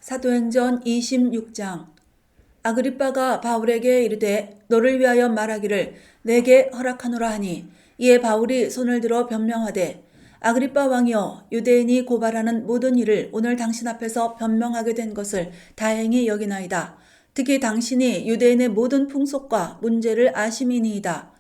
사도행전 26장. 아그리빠가 바울에게 이르되 너를 위하여 말하기를 내게 허락하노라 하니, 이에 바울이 손을 들어 변명하되 아그리빠 왕이여, 유대인이 고발하는 모든 일을 오늘 당신 앞에서 변명하게 된 것을 다행히 여기나이다. 특히 당신이 유대인의 모든 풍속과 문제를 아심이니이다.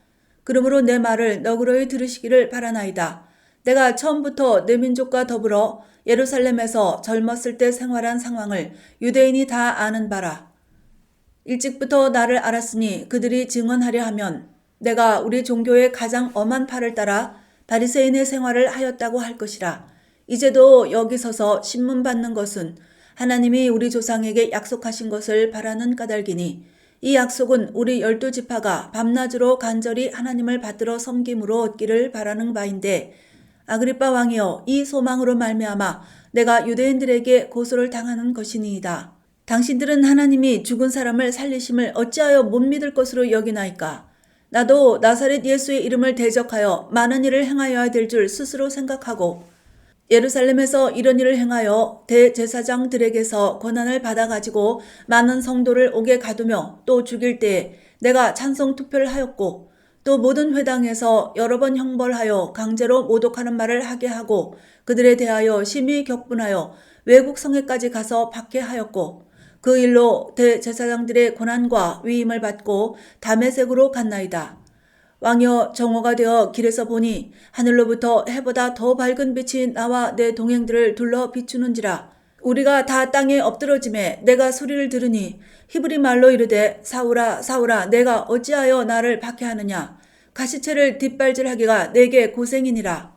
그러므로 내 말을 너그러이 들으시기를 바라나이다. 내가 처음부터 내 민족과 더불어 예루살렘에서 젊었을 때 생활한 상황을 유대인이 다 아는 바라. 일찍부터 나를 알았으니 그들이 증언하려 하면 내가 우리 종교의 가장 엄한 팔을 따라 바리새인의 생활을 하였다고 할 것이라. 이제도 여기 서서 신문 받는 것은 하나님이 우리 조상에게 약속하신 것을 바라는 까닭이니, 이 약속은 우리 12지파가 밤낮으로 간절히 하나님을 받들어 섬김으로 얻기를 바라는 바인데, 아그리빠 왕이여, 이 소망으로 말미암아 내가 유대인들에게 고소를 당하는 것이니이다. 당신들은 하나님이 죽은 사람을 살리심을 어찌하여 못 믿을 것으로 여기나이까? 나도 나사렛 예수의 이름을 대적하여 많은 일을 행하여야 될 줄 스스로 생각하고 예루살렘에서 이런 일을 행하여 대제사장들에게서 권한을 받아가지고 많은 성도를 옥에 가두며 또 죽일 때에 내가 찬성 투표를 하였고, 또 모든 회당에서 여러 번 형벌하여 강제로 모독하는 말을 하게 하고 그들에 대하여 심히 격분하여 외국 성에까지 가서 박해하였고, 그 일로 대제사장들의 고난과 위임을 받고 다메섹으로 갔나이다. 왕여, 정오가 되어 길에서 보니 하늘로부터 해보다 더 밝은 빛이 나와 내 동행들을 둘러 비추는지라. 우리가 다 땅에 엎드러짐에 내가 소리를 들으니 히브리 말로 이르되 사울아 사울아, 내가 어찌하여 나를 박해하느냐? 가시체를 뒷발질하기가 내게 고생이니라.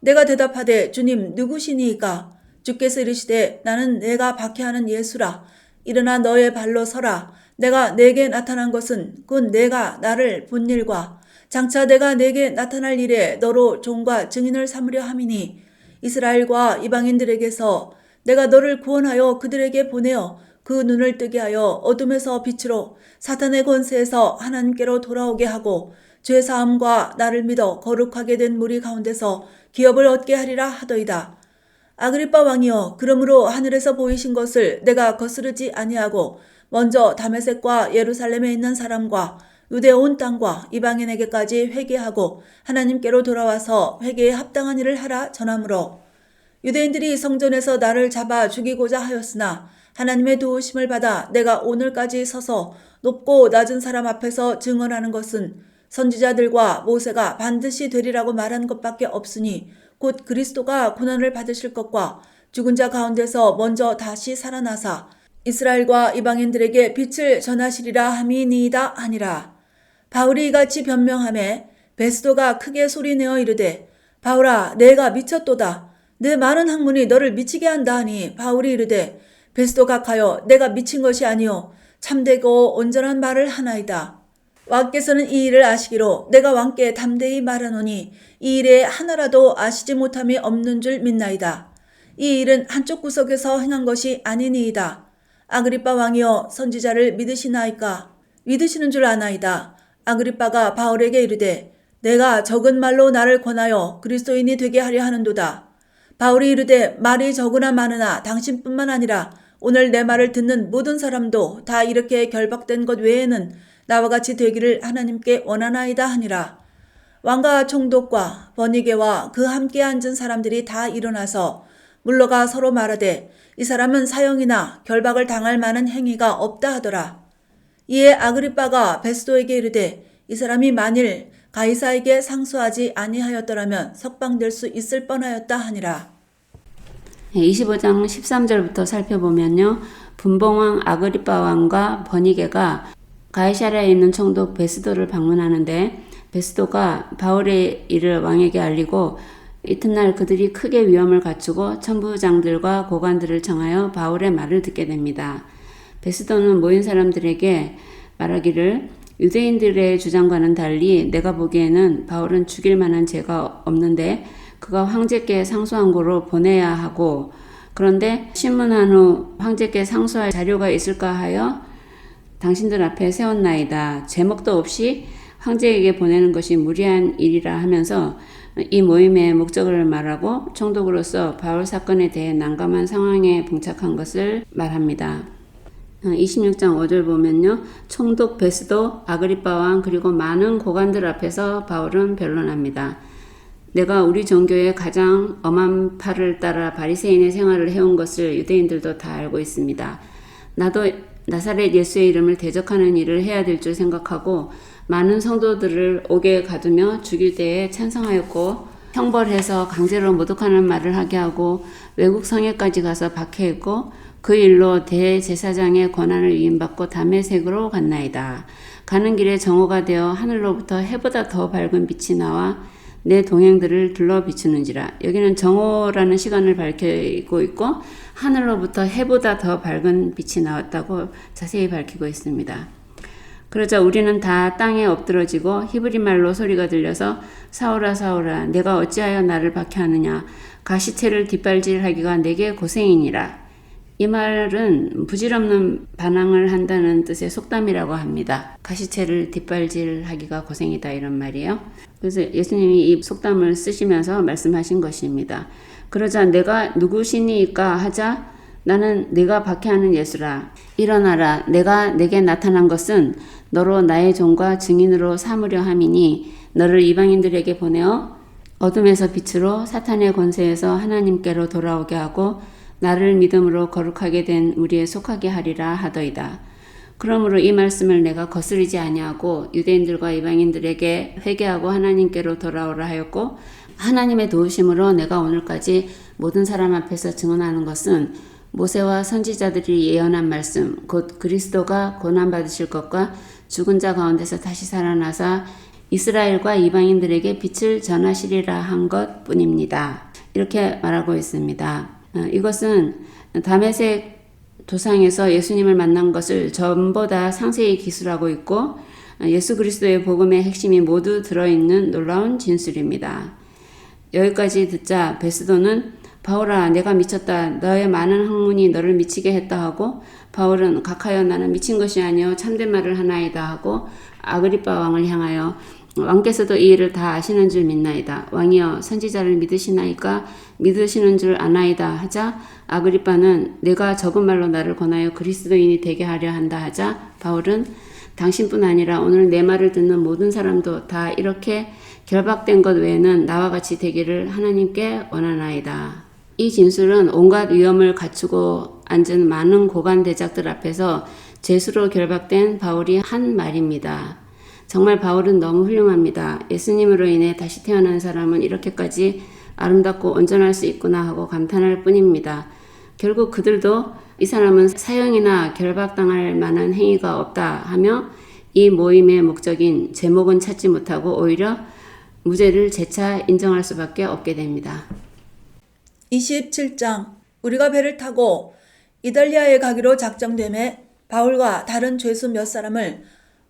내가 대답하되 주님 누구시니이까? 주께서 이르시되 나는 내가 박해하는 예수라. 일어나 너의 발로 서라. 내가 내게 나타난 것은 곧 내가 나를 본 일과 장차 내가 내게 나타날 일에 너로 종과 증인을 삼으려 함이니, 이스라엘과 이방인들에게서 내가 너를 구원하여 그들에게 보내어 그 눈을 뜨게 하여 어둠에서 빛으로 사탄의 권세에서 하나님께로 돌아오게 하고 죄사함과 나를 믿어 거룩하게 된 무리 가운데서 기업을 얻게 하리라 하더이다. 아그리빠 왕이여, 그러므로 하늘에서 보이신 것을 내가 거스르지 아니하고 먼저 다메섹과 예루살렘에 있는 사람과 유대 온 땅과 이방인에게까지 회개하고 하나님께로 돌아와서 회개에 합당한 일을 하라 전하므로, 유대인들이 성전에서 나를 잡아 죽이고자 하였으나 하나님의 도우심을 받아 내가 오늘까지 서서 높고 낮은 사람 앞에서 증언하는 것은 선지자들과 모세가 반드시 되리라고 말한 것밖에 없으니, 곧 그리스도가 고난을 받으실 것과 죽은 자 가운데서 먼저 다시 살아나사 이스라엘과 이방인들에게 빛을 전하시리라 함이니이다 하니라. 바울이 이같이 변명하매 베스도가 크게 소리내어 이르되 바울아, 내가 미쳤도다. 내 많은 학문이 너를 미치게 한다 하니, 바울이 이르되 베스도 각하여, 내가 미친 것이 아니요 참되고 온전한 말을 하나이다. 왕께서는 이 일을 아시기로 내가 왕께 담대히 말하노니 이 일에 하나라도 아시지 못함이 없는 줄 믿나이다. 이 일은 한쪽 구석에서 행한 것이 아니니이다. 아그리빠 왕이여, 선지자를 믿으시나이까? 믿으시는 줄 아나이다. 아그리빠가 바울에게 이르되 내가 적은 말로 나를 권하여 그리스도인이 되게 하려 하는도다. 바울이 이르되 말이 적으나 많으나 당신뿐만 아니라 오늘 내 말을 듣는 모든 사람도 다 이렇게 결박된 것 외에는 나와 같이 되기를 하나님께 원하나이다 하니라. 왕과 총독과 버니게와 그 함께 앉은 사람들이 다 일어나서 물러가 서로 말하되 이 사람은 사형이나 결박을 당할 만한 행위가 없다 하더라. 이에 아그리빠가 베스도에게 이르되 이 사람이 만일 가이사에게 상소하지 아니하였더라면 석방될 수 있을 뻔하였다 하니라. 25장 13절부터 살펴보면요, 분봉왕 아그리빠 왕과 버니게가 가이사랴에 있는 총독 베스도를 방문하는데, 베스도가 바울의 일을 왕에게 알리고 이튿날 그들이 크게 위험을 갖추고 천부장들과 고관들을 청하여 바울의 말을 듣게 됩니다. 베스도는 모인 사람들에게 말하기를 유대인들의 주장과는 달리 내가 보기에는 바울은 죽일 만한 죄가 없는데 그가 황제께 상소한 거로 보내야 하고, 그런데 신문한 후 황제께 상소할 자료가 있을까 하여 당신들 앞에 세웠나이다. 제목도 없이 황제에게 보내는 것이 무리한 일이라 하면서 이 모임의 목적을 말하고 총독으로서 바울 사건에 대해 난감한 상황에 봉착한 것을 말합니다. 26장 5절 보면요. 총독 베스도, 아그리빠 왕 그리고 많은 고관들 앞에서 바울은 변론합니다. 내가 우리 종교의 가장 엄한 팔을 따라 바리새인의 생활을 해온 것을 유대인들도 다 알고 있습니다. 나도 나사렛 예수의 이름을 대적하는 일을 해야 될 줄 생각하고 많은 성도들을 옥에 가두며 죽일 때에 찬성하였고 형벌해서 강제로 모독하는 말을 하게 하고 외국 성에까지 가서 박해했고 그 일로 대제사장의 권한을 위임받고 다메섹으로 갔나이다. 가는 길에 정오가 되어 하늘로부터 해보다 더 밝은 빛이 나와 내 동행들을 둘러 비추는지라. 여기는 정오라는 시간을 밝히고 있고 하늘로부터 해보다 더 밝은 빛이 나왔다고 자세히 밝히고 있습니다. 그러자 우리는 다 땅에 엎드러지고 히브리 말로 소리가 들려서 사울아 사울아 내가 어찌하여 나를 박해하느냐 가시체를 뒷발질하기가 내게 고생이니라. 이 말은 부질없는 반항을 한다는 뜻의 속담이라고 합니다. 가시체를 뒷발질하기가 고생이다 이런 말이에요. 그래서 예수님이 이 속담을 쓰시면서 말씀하신 것입니다. 그러자 내가 누구시니까 하자 나는 네가 박해하는 예수라. 일어나라. 내가 내게 나타난 것은 너로 나의 종과 증인으로 삼으려 함이니 너를 이방인들에게 보내어 어둠에서 빛으로 사탄의 권세에서 하나님께로 돌아오게 하고 나를 믿음으로 거룩하게 된 우리에 속하게 하리라 하더이다. 그러므로 이 말씀을 내가 거스르지 아니하고 유대인들과 이방인들에게 회개하고 하나님께로 돌아오라 하였고 하나님의 도우심으로 내가 오늘까지 모든 사람 앞에서 증언하는 것은 모세와 선지자들이 예언한 말씀 곧 그리스도가 고난받으실 것과 죽은 자 가운데서 다시 살아나사 이스라엘과 이방인들에게 빛을 전하시리라 한 것뿐입니다. 이렇게 말하고 있습니다. 이것은 다메섹 도상에서 예수님을 만난 것을 전보다 상세히 기술하고 있고 예수 그리스도의 복음의 핵심이 모두 들어있는 놀라운 진술입니다. 여기까지 듣자 베스도는 바울아 내가 미쳤다. 너의 많은 학문이 너를 미치게 했다 하고 바울은 각하여 나는 미친 것이 아니요 참된 말을 하나이다 하고 아그리빠 왕을 향하여 왕께서도 이 일을 다 아시는 줄 믿나이다. 왕이여 선지자를 믿으시나이까 믿으시는 줄 아나이다 하자 아그리빠는 내가 적은 말로 나를 권하여 그리스도인이 되게 하려 한다 하자 바울은 당신뿐 아니라 오늘 내 말을 듣는 모든 사람도 다 이렇게 결박된 것 외에는 나와 같이 되기를 하나님께 원하나이다. 이 진술은 온갖 위험을 갖추고 앉은 많은 고관 대작들 앞에서 죄수로 결박된 바울이 한 말입니다. 정말 바울은 너무 훌륭합니다. 예수님으로 인해 다시 태어난 사람은 이렇게까지 아름답고 온전할 수 있구나 하고 감탄할 뿐입니다. 결국 그들도 이 사람은 사형이나 결박당할 만한 행위가 없다 하며 이 모임의 목적인 제목은 찾지 못하고 오히려 무죄를 재차 인정할 수밖에 없게 됩니다. 27장 우리가 배를 타고 이달리아에 가기로 작정되매 바울과 다른 죄수 몇 사람을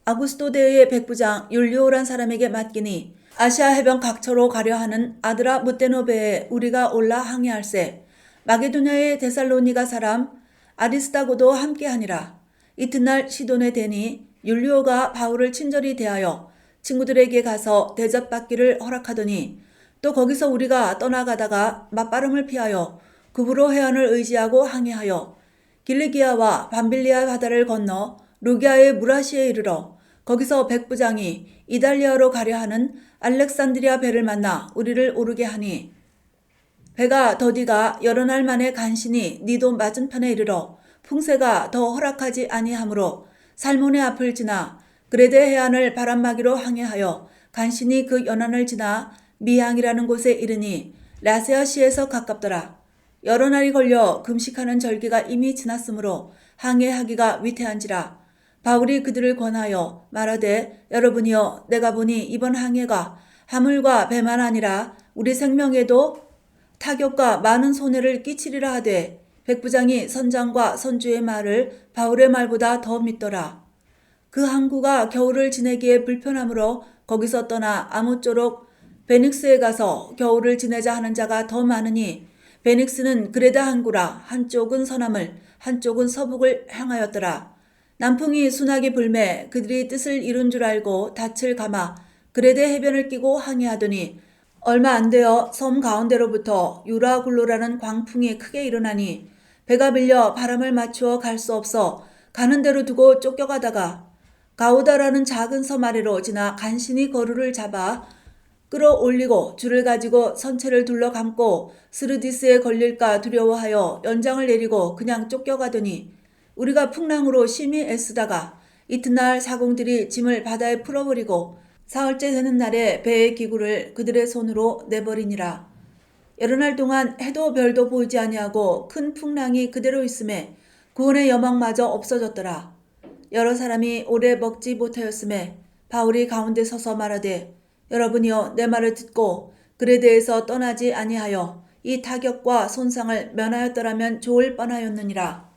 아구스토대의 백부장 율리오란 사람에게 맡기니 아시아 해변 각처로 가려 하는 아드라 무테노베에 우리가 올라 항해할세 마게도냐의 데살로니가 사람 아리스다고도 함께하니라. 이튿날 시돈에 대니 율리오가 바울을 친절히 대하여 친구들에게 가서 대접받기를 허락하더니 또 거기서 우리가 떠나가다가 맞바람을 피하여 구브로 해안을 의지하고 항해하여 길리기아와 밤빌리아 바다를 건너 루기아의 무라시에 이르러 거기서 백부장이 이달리아로 가려 하는 알렉산드리아 배를 만나 우리를 오르게 하니 배가 더디가 여러 날 만에 간신히 니도 맞은편에 이르러 풍세가 더 허락하지 아니하므로 살몬의 앞을 지나 그레데 해안을 바람막이로 항해하여 간신히 그 연안을 지나 미항이라는 곳에 이르니 라세아시에서 가깝더라. 여러 날이 걸려 금식하는 절기가 이미 지났으므로 항해하기가 위태한지라. 바울이 그들을 권하여 말하되 여러분이여 내가 보니 이번 항해가 화물과 배만 아니라 우리 생명에도 타격과 많은 손해를 끼치리라 하되 백부장이 선장과 선주의 말을 바울의 말보다 더 믿더라. 그 항구가 겨울을 지내기에 불편하므로 거기서 떠나 아무쪼록 베닉스에 가서 겨울을 지내자 하는 자가 더 많으니 베닉스는 그레다 항구라 한쪽은 서남을 한쪽은 서북을 향하였더라. 남풍이 순하게 불매 그들이 뜻을 이룬 줄 알고 닻을 감아 그레데 해변을 끼고 항해하더니 얼마 안 되어 섬 가운데로부터 유라굴로라는 광풍이 크게 일어나니 배가 밀려 바람을 맞추어 갈 수 없어 가는 대로 두고 쫓겨가다가 가우다라는 작은 섬 아래로 지나 간신히 거루를 잡아 끌어올리고 줄을 가지고 선체를 둘러 감고 스르디스에 걸릴까 두려워하여 연장을 내리고 그냥 쫓겨가더니 우리가 풍랑으로 심히 애쓰다가 이튿날 사공들이 짐을 바다에 풀어버리고 사흘째 되는 날에 배의 기구를 그들의 손으로 내버리니라. 여러 날 동안 해도 별도 보이지 아니하고 큰 풍랑이 그대로 있음에 구원의 여망마저 없어졌더라. 여러 사람이 오래 먹지 못하였음에 바울이 가운데 서서 말하되 여러분이여 내 말을 듣고 그에 대해서 떠나지 아니하여 이 타격과 손상을 면하였더라면 좋을 뻔하였느니라.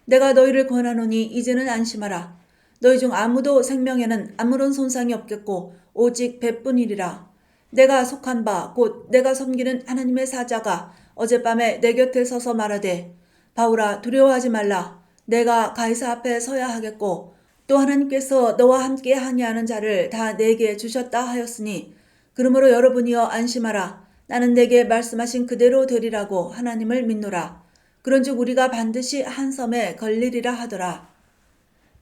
내가 너희를 권하노니 이제는 안심하라. 너희 중 아무도 생명에는 아무런 손상이 없겠고 오직 배뿐이리라. 내가 속한 바 곧 내가 섬기는 하나님의 사자가 어젯밤에 내 곁에 서서 말하되 바울아 두려워하지 말라. 내가 가이사 앞에 서야 하겠고 또 하나님께서 너와 함께 항해하는 자를 다 내게 주셨다 하였으니 그러므로 여러분이여 안심하라. 나는 내게 말씀하신 그대로 되리라고 하나님을 믿노라. 그런즉 우리가 반드시 한 섬에 걸리리라 하더라.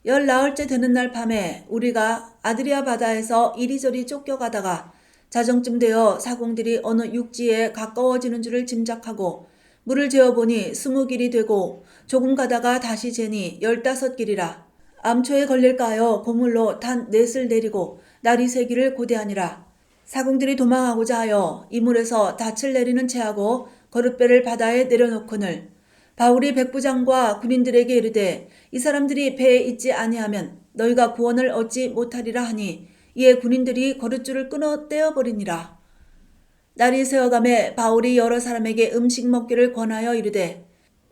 10나흘째 되는 날 밤에 우리가 아드리아 바다에서 이리저리 쫓겨가다가 자정쯤 되어 사공들이 어느 육지에 가까워지는 줄을 짐작하고 물을 재어보니 20길이 되고 조금 가다가 다시 재니 15길이라. 암초에 걸릴까 하여 고물로 단 넷을 내리고 날이 새기를 고대하니라. 사공들이 도망하고자 하여 이물에서 닻을 내리는 채하고 거룻배를 바다에 내려놓거늘 바울이 백부장과 군인들에게 이르되 이 사람들이 배에 있지 아니하면 너희가 구원을 얻지 못하리라 하니 이에 군인들이 거룻줄을 끊어 떼어버리니라. 날이 새어가매 바울이 여러 사람에게 음식 먹기를 권하여 이르되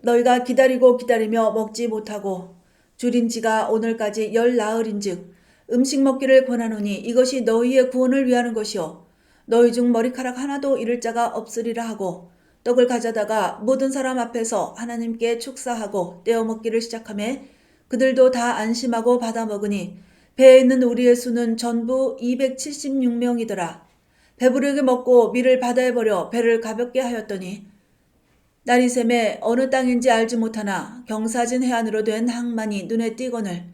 너희가 기다리고 기다리며 먹지 못하고 줄인 지가 오늘까지 10나흘인즉 음식 먹기를 권하노니 이것이 너희의 구원을 위하는 것이요 너희 중 머리카락 하나도 잃을 자가 없으리라 하고 떡을 가져다가 모든 사람 앞에서 하나님께 축사하고 떼어 먹기를 시작하매 그들도 다 안심하고 받아 먹으니 배에 있는 우리의 수는 전부 276명이더라. 배부르게 먹고 밀을 바다에 버려 배를 가볍게 하였더니 날이 새매 어느 땅인지 알지 못하나 경사진 해안으로 된 항만이 눈에 띄거늘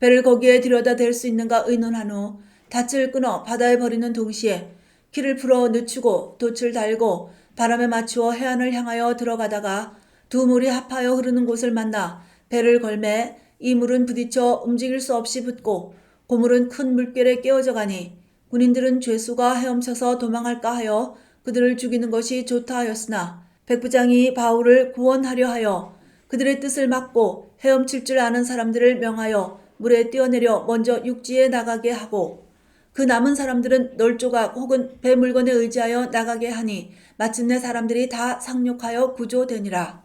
배를 거기에 들여다 댈 수 있는가 의논한 후 닻을 끊어 바다에 버리는 동시에 키를 풀어 늦추고 돛을 달고 바람에 맞추어 해안을 향하여 들어가다가 두 물이 합하여 흐르는 곳을 만나 배를 걸매 이 물은 부딪혀 움직일 수 없이 붙고 고물은 큰 물결에 깨어져 가니 군인들은 죄수가 헤엄쳐서 도망할까 하여 그들을 죽이는 것이 좋다 하였으나 백부장이 바울을 구원하려 하여 그들의 뜻을 막고 헤엄칠 줄 아는 사람들을 명하여 물에 뛰어내려 먼저 육지에 나가게 하고 그 남은 사람들은 널조각 혹은 배 물건에 의지하여 나가게 하니 마침내 사람들이 다 상륙하여 구조되니라.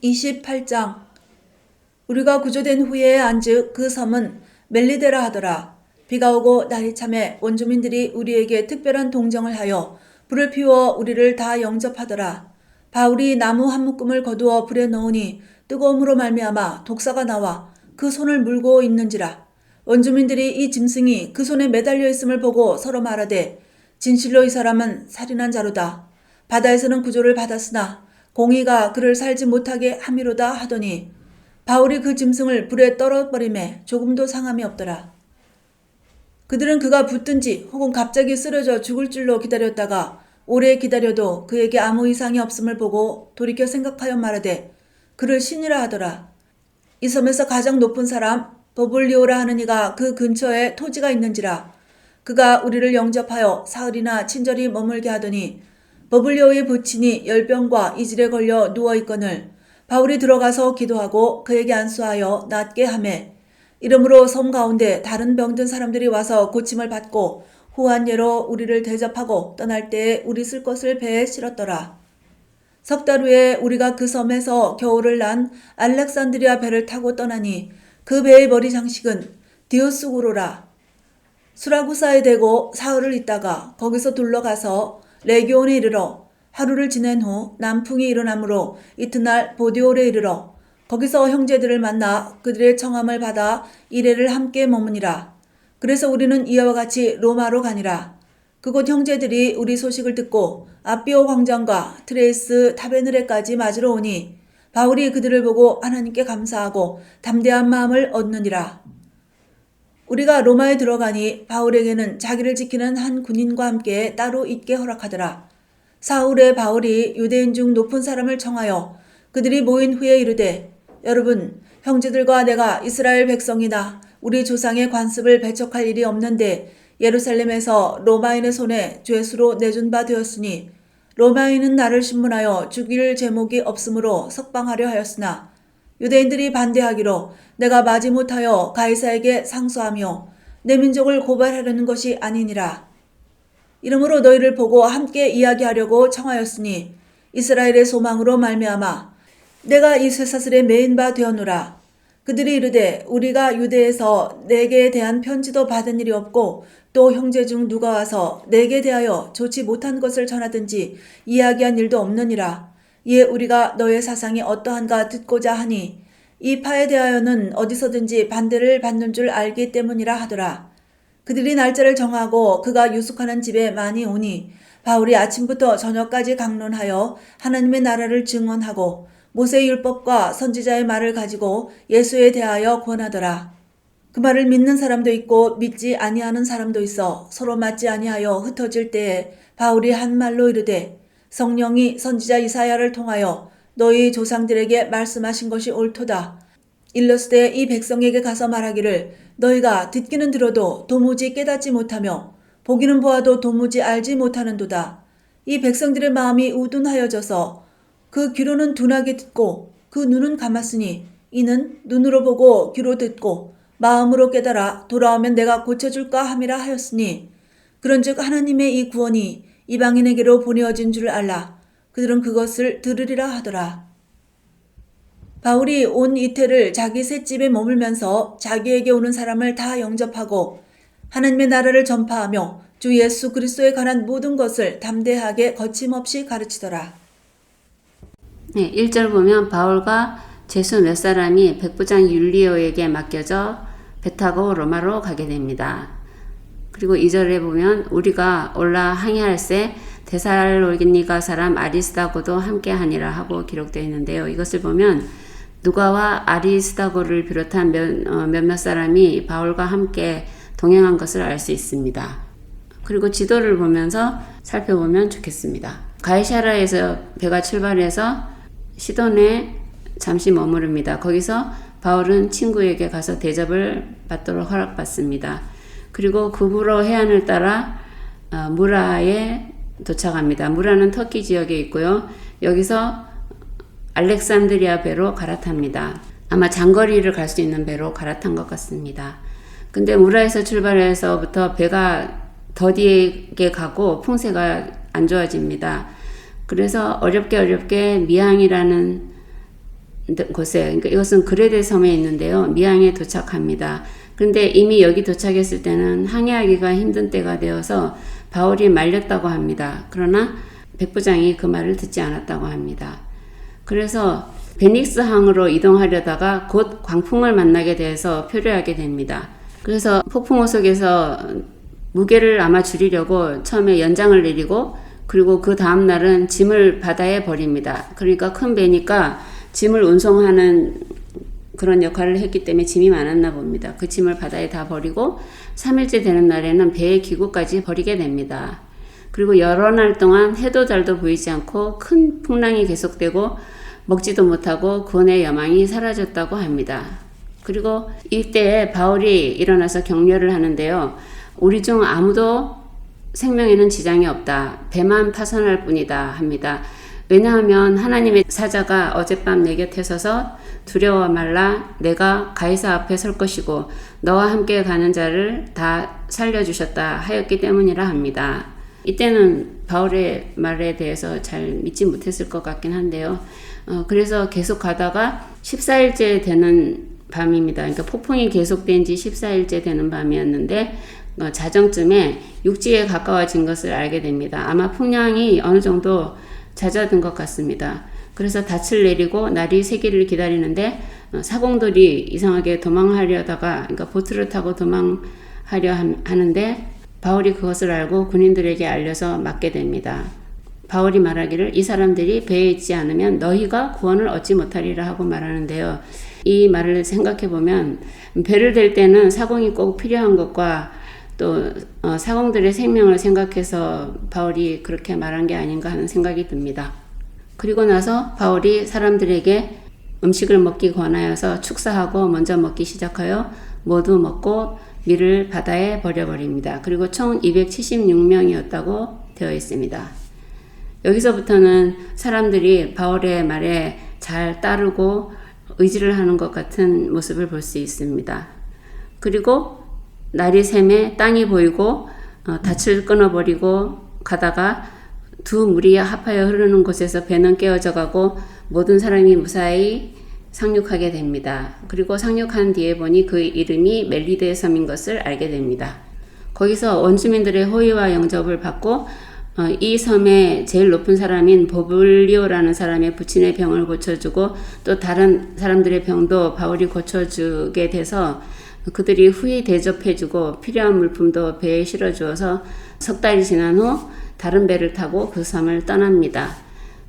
28장 우리가 구조된 후에 안즉 그 섬은 멜리데라 하더라. 비가 오고 날이 차매 원주민들이 우리에게 특별한 동정을 하여 불을 피워 우리를 다 영접하더라. 바울이 나무 한 묶음을 거두어 불에 넣으니 뜨거움으로 말미암아 독사가 나와 그 손을 물고 있는지라. 원주민들이 이 짐승이 그 손에 매달려 있음을 보고 서로 말하되 진실로 이 사람은 살인한 자로다. 바다에서는 구조를 받았으나 공의가 그를 살지 못하게 함이로다 하더니 바울이 그 짐승을 불에 떨어버리매 조금도 상함이 없더라. 그들은 그가 붙든지 혹은 갑자기 쓰러져 죽을 줄로 기다렸다가 오래 기다려도 그에게 아무 이상이 없음을 보고 돌이켜 생각하여 말하되 그를 신이라 하더라. 이 섬에서 가장 높은 사람 버블리오라 하는 이가 그 근처에 토지가 있는지라. 그가 우리를 영접하여 사흘이나 친절히 머물게 하더니 버블리오의 부친이 열병과 이질에 걸려 누워있거늘 바울이 들어가서 기도하고 그에게 안수하여 낫게 하매 이러므로 섬 가운데 다른 병든 사람들이 와서 고침을 받고 후한 예로 우리를 대접하고 떠날 때에 우리 쓸 것을 배에 실었더라. 석 달 후에 우리가 그 섬에서 겨울을 난 알렉산드리아 배를 타고 떠나니 그 배의 머리 장식은 디오스구로라. 수라구사에 대고 사흘을 있다가 거기서 둘러가서 레기온에 이르러 하루를 지낸 후 남풍이 일어나므로 이튿날 보디올에 이르러 거기서 형제들을 만나 그들의 청함을 받아 이레를 함께 머무니라. 그래서 우리는 이와 같이 로마로 가니라. 그곳 형제들이 우리 소식을 듣고 아비오 광장과 트레이스 타베느레까지 맞으러 오니 바울이 그들을 보고 하나님께 감사하고 담대한 마음을 얻느니라. 우리가 로마에 들어가니 바울에게는 자기를 지키는 한 군인과 함께 따로 있게 허락하더라. 사울의 바울이 유대인 중 높은 사람을 청하여 그들이 모인 후에 이르되, 여러분, 형제들과 내가 이스라엘 백성이나 우리 조상의 관습을 배척할 일이 없는데 예루살렘에서 로마인의 손에 죄수로 내준 바 되었으니 로마인은 나를 신문하여 죽일 제목이 없으므로 석방하려 하였으나 유대인들이 반대하기로 내가 마지못하여 가이사에게 상소하며 내 민족을 고발하려는 것이 아니니라. 이러므로 너희를 보고 함께 이야기하려고 청하였으니 이스라엘의 소망으로 말미암아 내가 이 쇠사슬에 매인 바 되었노라. 그들이 이르되 우리가 유대에서 내게 대한 편지도 받은 일이 없고 또 형제 중 누가 와서 내게 대하여 좋지 못한 것을 전하든지 이야기한 일도 없느니라. 이에 우리가 너의 사상이 어떠한가 듣고자 하니 이 파에 대하여는 어디서든지 반대를 받는 줄 알기 때문이라 하더라. 그들이 날짜를 정하고 그가 유숙하는 집에 많이 오니 바울이 아침부터 저녁까지 강론하여 하나님의 나라를 증언하고 모세의 율법과 선지자의 말을 가지고 예수에 대하여 권하더라. 그 말을 믿는 사람도 있고 믿지 아니하는 사람도 있어 서로 맞지 아니하여 흩어질 때에 바울이 한 말로 이르되 성령이 선지자 이사야를 통하여 너희 조상들에게 말씀하신 것이 옳도다. 일러스되 이 백성에게 가서 말하기를 너희가 듣기는 들어도 도무지 깨닫지 못하며 보기는 보아도 도무지 알지 못하는도다. 이 백성들의 마음이 우둔하여져서 그 귀로는 둔하게 듣고 그 눈은 감았으니 이는 눈으로 보고 귀로 듣고 마음으로 깨달아 돌아오면 내가 고쳐줄까 함이라 하였으니 그런즉 하나님의 이 구원이 이방인에게로 보내어진 줄 알라. 그들은 그것을 들으리라 하더라. 바울이 온 이태를 자기 셋집에 머물면서 자기에게 오는 사람을 다 영접하고 하나님의 나라를 전파하며 주 예수 그리스도에 관한 모든 것을 담대하게 거침없이 가르치더라. 네, 1절 보면 바울과 제수 몇 사람이 백부장 율리오에게 맡겨져 배 타고 로마로 가게 됩니다. 그리고 2절에 보면 우리가 올라 항해할새 데살로니가 사람 아리스다고도 함께하니라 하고 기록되어 있는데요. 이것을 보면 누가와 아리스다고를 비롯한 몇몇 사람이 바울과 함께 동행한 것을 알 수 있습니다. 그리고 지도를 보면서 살펴보면 좋겠습니다. 가이사라에서 배가 출발해서 시돈에 잠시 머무릅니다. 거기서 바울은 친구에게 가서 대접을 받도록 허락받습니다. 그리고 구브로 해안을 따라 무라에 도착합니다. 무라는 터키 지역에 있고요. 여기서 알렉산드리아 배로 갈아탑니다. 아마 장거리를 갈 수 있는 배로 갈아탄 것 같습니다. 근데 무라에서 출발해서부터 배가 더디게 가고 풍세가 안 좋아집니다. 그래서 어렵게 미항이라는 곳에, 그러니까 이것은 그레데 섬에 있는데요. 미항에 도착합니다. 그런데 이미 여기 도착했을 때는 항해하기가 힘든 때가 되어서 바울이 말렸다고 합니다. 그러나 백부장이 그 말을 듣지 않았다고 합니다. 그래서 베닉스 항으로 이동하려다가 곧 광풍을 만나게 돼서 표류하게 됩니다. 그래서 폭풍우 속에서 무게를 아마 줄이려고 처음에 연장을 내리고 그리고 그 다음 날은 짐을 바다에 버립니다. 그러니까 큰 배니까 짐을 운송하는 그런 역할을 했기 때문에 짐이 많았나 봅니다. 그 짐을 바다에 다 버리고 3일째 되는 날에는 배의 기구까지 버리게 됩니다. 그리고 여러 날 동안 해도 달도 보이지 않고 큰 풍랑이 계속되고 먹지도 못하고 구원의 여망이 사라졌다고 합니다. 그리고 이때에 바울이 일어나서 격려를 하는데요. 우리 중 아무도 생명에는 지장이 없다. 배만 파손할 뿐이다 합니다. 왜냐하면 하나님의 사자가 어젯밤 내 곁에 서서 두려워 말라 내가 가이사 앞에 설 것이고 너와 함께 가는 자를 다 살려주셨다 하였기 때문이라 합니다. 이때는 바울의 말에 대해서 잘 믿지 못했을 것 같긴 한데요. 그래서 계속 가다가 14일째 되는 밤입니다. 그러니까 폭풍이 계속된 지 14일째 되는 밤이었는데 자정쯤에 육지에 가까워진 것을 알게 됩니다. 아마 풍랑이 어느 정도 잦아든 것 같습니다. 그래서 닻을 내리고 날이 새기를 기다리는데 사공들이 이상하게 도망하려다가 그러니까 보트를 타고 도망하려 하는데 바울이 그것을 알고 군인들에게 알려서 맞게 됩니다. 바울이 말하기를 이 사람들이 배에 있지 않으면 너희가 구원을 얻지 못하리라 하고 말하는데요. 이 말을 생각해 보면 배를 댈 때는 사공이 꼭 필요한 것과 또 사공들의 생명을 생각해서 바울이 그렇게 말한 게 아닌가 하는 생각이 듭니다. 그리고 나서 바울이 사람들에게 음식을 먹기 권하여서 축사하고 먼저 먹기 시작하여 모두 먹고 밀을 바다에 버려버립니다. 그리고 총 276명이었다고 되어 있습니다. 여기서부터는 사람들이 바울의 말에 잘 따르고 의지를 하는 것 같은 모습을 볼 수 있습니다. 그리고 날이 새매 땅이 보이고 닻을 끊어버리고 가다가 두 물이 합하여 흐르는 곳에서 배는 깨어져 가고 모든 사람이 무사히 상륙하게 됩니다. 그리고 상륙한 뒤에 보니 그 이름이 멜리드의 섬인 것을 알게 됩니다. 거기서 원주민들의 호의와 영접을 받고 이 섬의 제일 높은 사람인 보블리오라는 사람의 부친의 병을 고쳐주고 또 다른 사람들의 병도 바울이 고쳐주게 돼서 그들이 후히 대접해주고 필요한 물품도 배에 실어주어서 석 달이 지난 후 다른 배를 타고 그 섬을 떠납니다.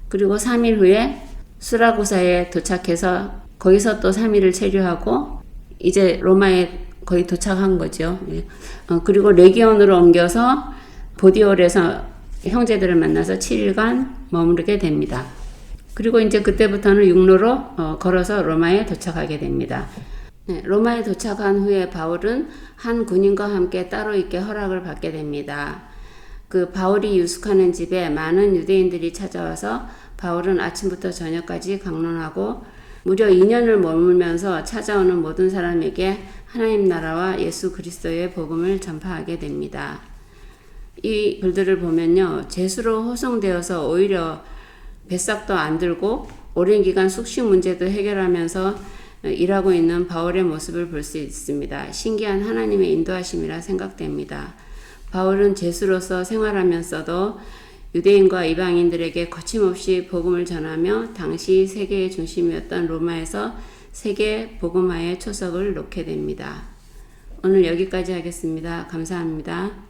그리고 3일 후에 수라고사에 도착해서 거기서 또 3일을 체류하고 이제 로마에 거의 도착한 거죠. 그리고 레기온으로 옮겨서 보디올에서 형제들을 만나서 7일간 머무르게 됩니다. 그리고 이제 그때부터는 육로로 걸어서 로마에 도착하게 됩니다. 로마에 도착한 후에 바울은 한 군인과 함께 따로 있게 허락을 받게 됩니다. 그 바울이 유숙하는 집에 많은 유대인들이 찾아와서 바울은 아침부터 저녁까지 강론하고 무려 2년을 머물면서 찾아오는 모든 사람에게 하나님 나라와 예수 그리스도의 복음을 전파하게 됩니다. 이 글들을 보면요, 죄수로 호송되어서 오히려 뱃삭도 안 들고 오랜 기간 숙식 문제도 해결하면서 일하고 있는 바울의 모습을 볼 수 있습니다. 신기한 하나님의 인도하심이라 생각됩니다. 바울은 죄수로서 생활하면서도 유대인과 이방인들에게 거침없이 복음을 전하며 당시 세계의 중심이었던 로마에서 세계 복음화의 초석을 놓게 됩니다. 오늘 여기까지 하겠습니다. 감사합니다.